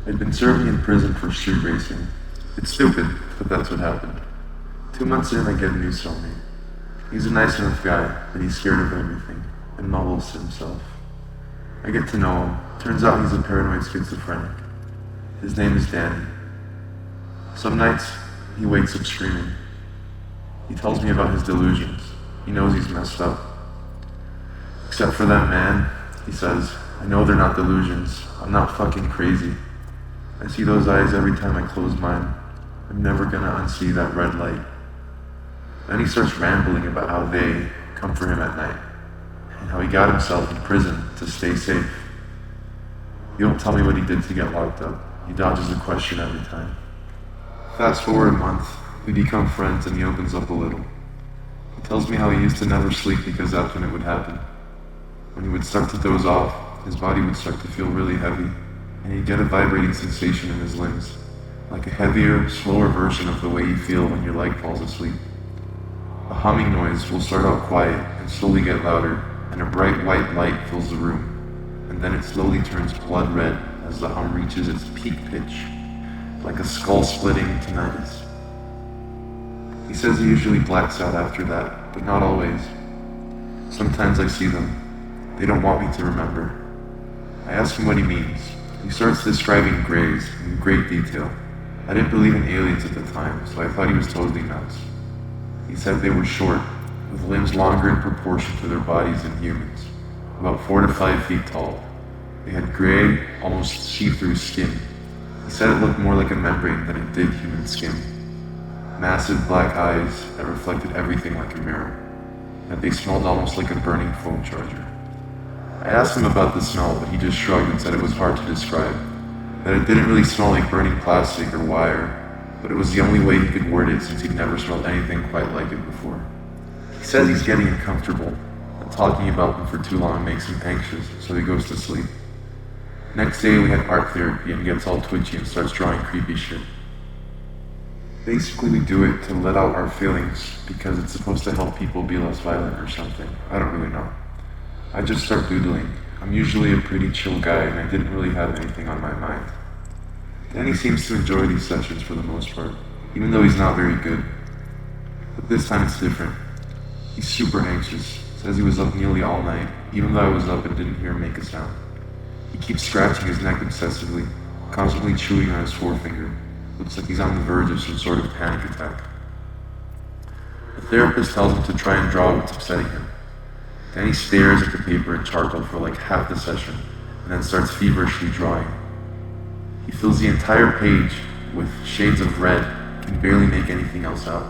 I'd been serving in prison for street racing. It's stupid, but that's what happened. 2 months in, I get a new cellmate. He's a nice enough guy, but he's scared of everything, and mumbles to himself. I get to know him. Turns out he's a paranoid schizophrenic. His name is Danny. Some nights, he wakes up screaming. He tells me about his delusions. He knows he's messed up. Except for that man, he says, I know they're not delusions. I'm not fucking crazy. I see those eyes every time I close mine. I'm never gonna unsee that red light. Then he starts rambling about how they come for him at night, and how he got himself in prison to stay safe. He don't tell me what he did to get locked up. He dodges a question every time. Fast forward a month, we become friends and he opens up a little. He tells me how he used to never sleep because that's when it would happen. When he would start to doze off, his body would start to feel really heavy, and he'd get a vibrating sensation in his limbs, like a heavier, slower version of the way you feel when your leg falls asleep. A humming noise will start out quiet and slowly get louder, and a bright white light fills the room, and then it slowly turns blood red as the hum reaches its peak pitch, like a skull-splitting tinnitus. He says he usually blacks out after that, but not always. Sometimes I see them. They don't want me to remember. I ask him what he means. He starts describing grays in great detail. I didn't believe in aliens at the time, so I thought he was totally nuts. He said they were short, with limbs longer in proportion to their bodies than humans, about 4 to 5 feet tall. They had gray, almost see-through skin. He said it looked more like a membrane than it did human skin. Massive black eyes that reflected everything like a mirror, and they smelled almost like a burning phone charger. I asked him about the smell, but he just shrugged and said it was hard to describe, that it didn't really smell like burning plastic or wire, but it was the only way he could word it since he'd never smelled anything quite like it before. He says he's getting uncomfortable, and talking about them for too long makes him anxious, so he goes to sleep. Next day we had art therapy and he gets all twitchy and starts drawing creepy shit. Basically we do it to let out our feelings because it's supposed to help people be less violent or something. I don't really know. I just start doodling. I'm usually a pretty chill guy and I didn't really have anything on my mind. Danny seems to enjoy these sessions for the most part, even though he's not very good. But this time it's different. He's super anxious, says he was up nearly all night, even though I was up and didn't hear him make a sound. He keeps scratching his neck obsessively, constantly chewing on his forefinger. Looks like he's on the verge of some sort of panic attack. The therapist tells him to try and draw what's upsetting him. Danny stares at the paper and charcoal for like half the session, and then starts feverishly drawing. He fills the entire page with shades of red, can barely make anything else out.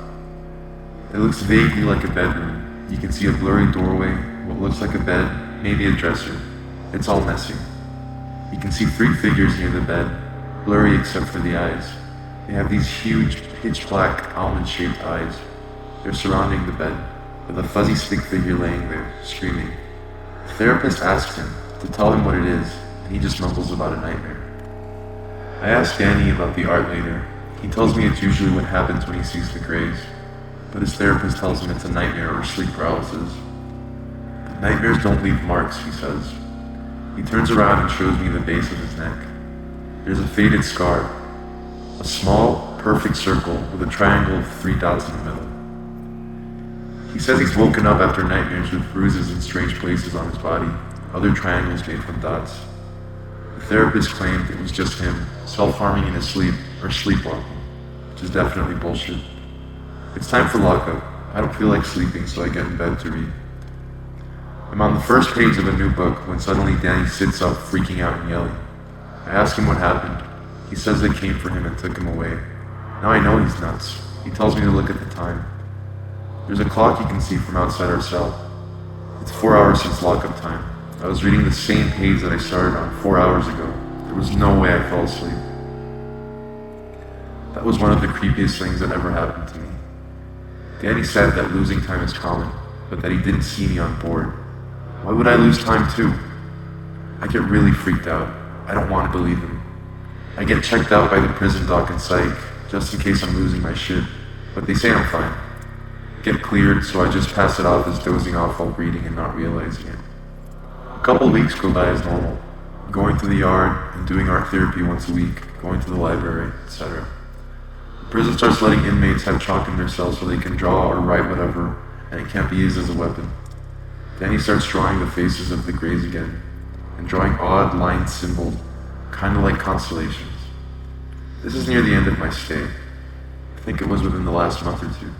It looks vaguely like a bedroom. You can see a blurry doorway, what looks like a bed, maybe a dresser. It's all messy. You can see 3 figures near the bed, blurry except for the eyes. They have these huge, pitch-black, almond-shaped eyes. They're surrounding the bed, with a fuzzy stick figure laying there, screaming. The therapist asks him to tell him what it is, and he just mumbles about a nightmare. I ask Danny about the art later. He tells me it's usually what happens when he sees the grays, but his therapist tells him it's a nightmare or sleep paralysis. The nightmares don't leave marks, he says. He turns around and shows me the base of his neck. There's a faded scar, a small, perfect circle with a triangle of 3 dots in the middle. He says he's woken up after nightmares with bruises in strange places on his body, other triangles made from dots. The therapist claimed it was just him, self-harming in his sleep, or sleepwalking, which is definitely bullshit. It's time for lockup. I don't feel like sleeping, so I get in bed to read. I'm on the first page of a new book when suddenly Danny sits up, freaking out and yelling. I ask him what happened. He says they came for him and took him away. Now I know he's nuts. He tells me to look at the time. There's a clock you can see from outside our cell. It's 4 hours since lockup time. I was reading the same page that I started on 4 hours ago. There was no way I fell asleep. That was one of the creepiest things that ever happened to me. Danny said that losing time is common, but that he didn't see me on board. Why would I lose time too? I get really freaked out. I don't want to believe him. I get checked out by the prison doc and psych, just in case I'm losing my shit, but they say I'm fine. Get cleared, so I just pass it off as dozing off while reading and not realizing it. A couple weeks go by as normal. going to the yard and doing art therapy once a week, going to the library, etc. The prison starts letting inmates have chalk in their cells so they can draw or write whatever, and it can't be used as a weapon. Danny starts drawing the faces of the Greys again, and drawing odd line symbols, kind of like constellations. This is near the end of my stay. I think it was within the last month or two.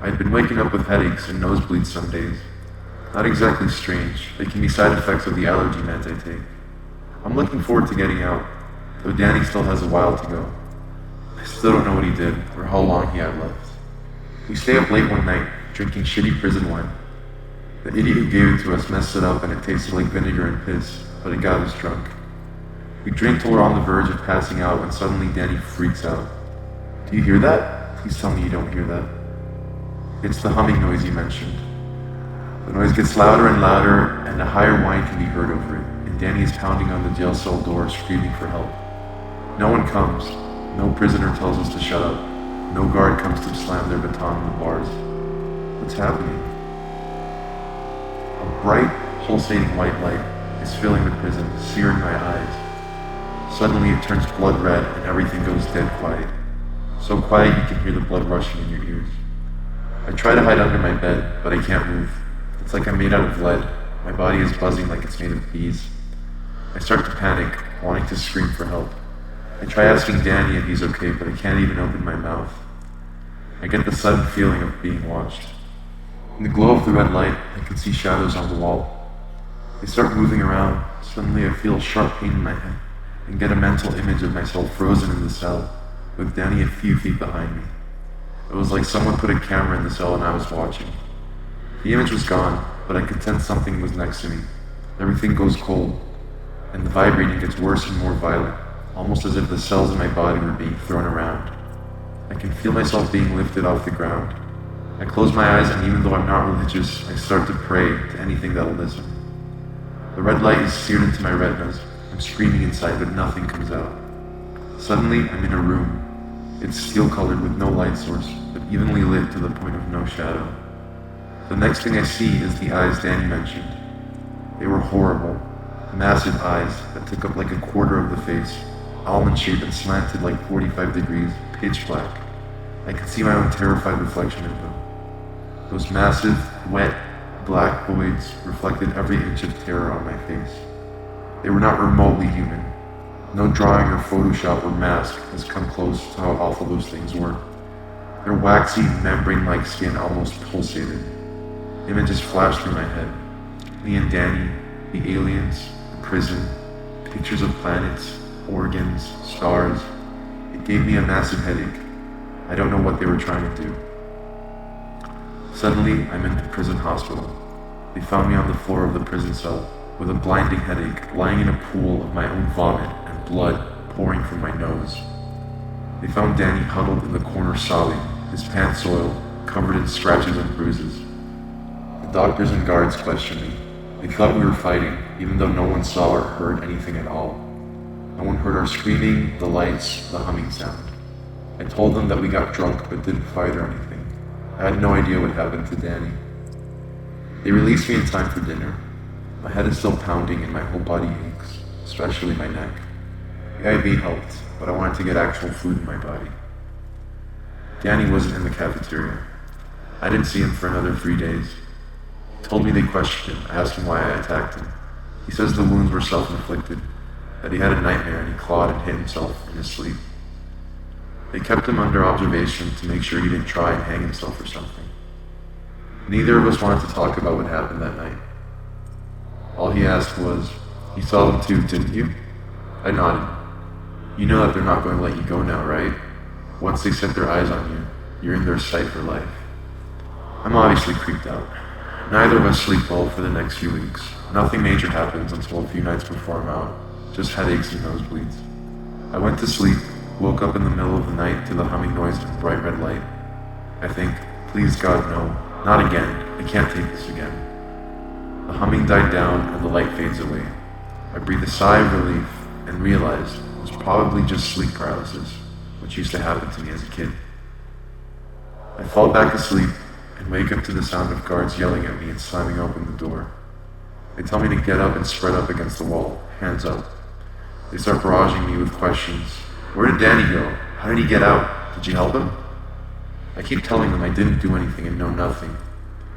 I had been waking up with headaches and nosebleeds some days. Not exactly strange, they can be side effects of the allergy meds I take. I'm looking forward to getting out, though Danny still has a while to go. I still don't know what he did, or how long he had left. We stay up late one night, drinking shitty prison wine. The idiot who gave it to us messed it up and it tasted like vinegar and piss, but it got us drunk. We drink till we're on the verge of passing out when suddenly Danny freaks out. Do you hear that? Please tell me you don't hear that. It's the humming noise you mentioned. The noise gets louder and louder, and a higher whine can be heard over it, and Danny is pounding on the jail cell door screaming for help. No one comes. No prisoner tells us to shut up. No guard comes to slam their baton on the bars. What's happening? A bright, pulsating white light is filling the prison, searing my eyes. Suddenly it turns blood red and everything goes dead quiet. So quiet you can hear the blood rushing in your ears. I try to hide under my bed, but I can't move. It's like I'm made out of lead. My body is buzzing like it's made of bees. I start to panic, wanting to scream for help. I try asking Danny if he's okay, but I can't even open my mouth. I get the sudden feeling of being watched. In the glow of the red light, I can see shadows on the wall. They start moving around. Suddenly I feel a sharp pain in my head and get a mental image of myself frozen in the cell, with Danny a few feet behind me. It was like someone put a camera in the cell and I was watching. The image was gone, but I could sense something was next to me. Everything goes cold, and the vibrating gets worse and more violent, almost as if the cells in my body were being thrown around. I can feel myself being lifted off the ground. I close my eyes, and even though I'm not religious, I start to pray to anything that'll listen. The red light is seared into my retinas. I'm screaming inside, but nothing comes out. Suddenly, I'm in a room. It's steel-colored with no light source, but evenly lit to the point of no shadow. The next thing I see is the eyes Danny mentioned. They were horrible. Massive eyes that took up like a quarter of the face, almond-shaped and slanted like 45 degrees, pitch black. I could see my own terrified reflection in them. Those massive, wet, black voids reflected every inch of terror on my face. They were not remotely human. No drawing or Photoshop or mask has come close to how awful those things were. Their waxy, membrane-like skin almost pulsated. Images flashed through my head. Me and Danny, the aliens, the prison, pictures of planets, organs, stars. It gave me a massive headache. I don't know what they were trying to do. Suddenly, I'm in the prison hospital. They found me on the floor of the prison cell, with a blinding headache, lying in a pool of my own vomit and blood pouring from my nose. They found Danny huddled in the corner sobbing, his pants soiled, covered in scratches and bruises. The doctors and guards questioned me. They thought we were fighting, even though no one saw or heard anything at all. No one heard our screaming, the lights, the humming sound. I told them that we got drunk but didn't fight or anything. I had no idea what happened to Danny. They released me in time for dinner. My head is still pounding and my whole body aches, especially my neck. The IV helped, but I wanted to get actual food in my body. Danny wasn't in the cafeteria. I didn't see him for another 3 days. He told me they questioned him, asking why I attacked him. He says the wounds were self-inflicted, that he had a nightmare and he clawed and hit himself in his sleep. They kept him under observation to make sure he didn't try and hang himself or something. Neither of us wanted to talk about what happened that night. All he asked was, "You saw them too, didn't you?" I nodded. "You know that they're not going to let you go now, right? Once they set their eyes on you, you're in their sight for life." I'm obviously creeped out. Neither of us sleep well for the next few weeks. Nothing major happens until a few nights before I'm out. Just headaches and nosebleeds. I went to sleep, woke up in the middle of the night to the humming noise and bright red light. I think, please God, no, not again. I can't take this again. The humming died down and the light fades away. I breathe a sigh of relief and realize it was probably just sleep paralysis, which used to happen to me as a kid. I fall back asleep and wake up to the sound of guards yelling at me and slamming open the door. They tell me to get up and spread up against the wall, hands up. They start barraging me with questions. Where did Danny go? How did he get out? Did you help him? I keep telling them I didn't do anything and know nothing.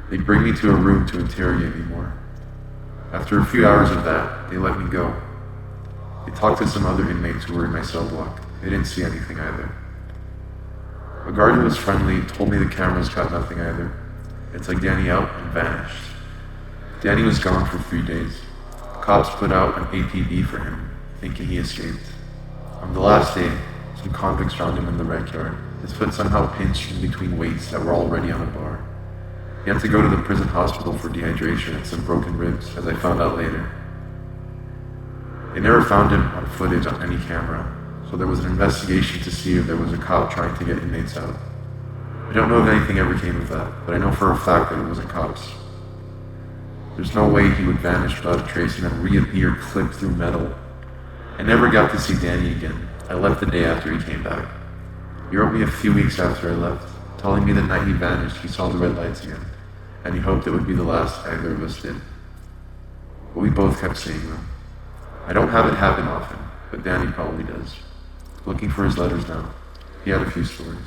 They bring me to a room to interrogate me more. After a few hours of that, they let me go. They talked to some other inmates who were in my cell block. They didn't see anything either. A guard who was friendly told me the cameras caught nothing either. It's like Danny out and vanished. Danny was gone for 3 days. Cops put out an APB for him, thinking he escaped. On the last day, some convicts found him in the rec yard. His foot somehow pinched in between weights that were already on a bar. He had to go to the prison hospital for dehydration and some broken ribs, as I found out later. They never found him on footage on any camera, so there was an investigation to see if there was a cop trying to get inmates out. I don't know if anything ever came of that, but I know for a fact that it wasn't cops. There's no way he would vanish without a trace and then reappear clipped through metal. I never got to see Danny again. I left the day after he came back. He wrote me a few weeks after I left, telling me the night he vanished he saw the red lights again, and he hoped it would be the last either of us did. But we both kept seeing them. I don't have it happen often, but Danny probably does. Looking for his letters now. He had a few stories.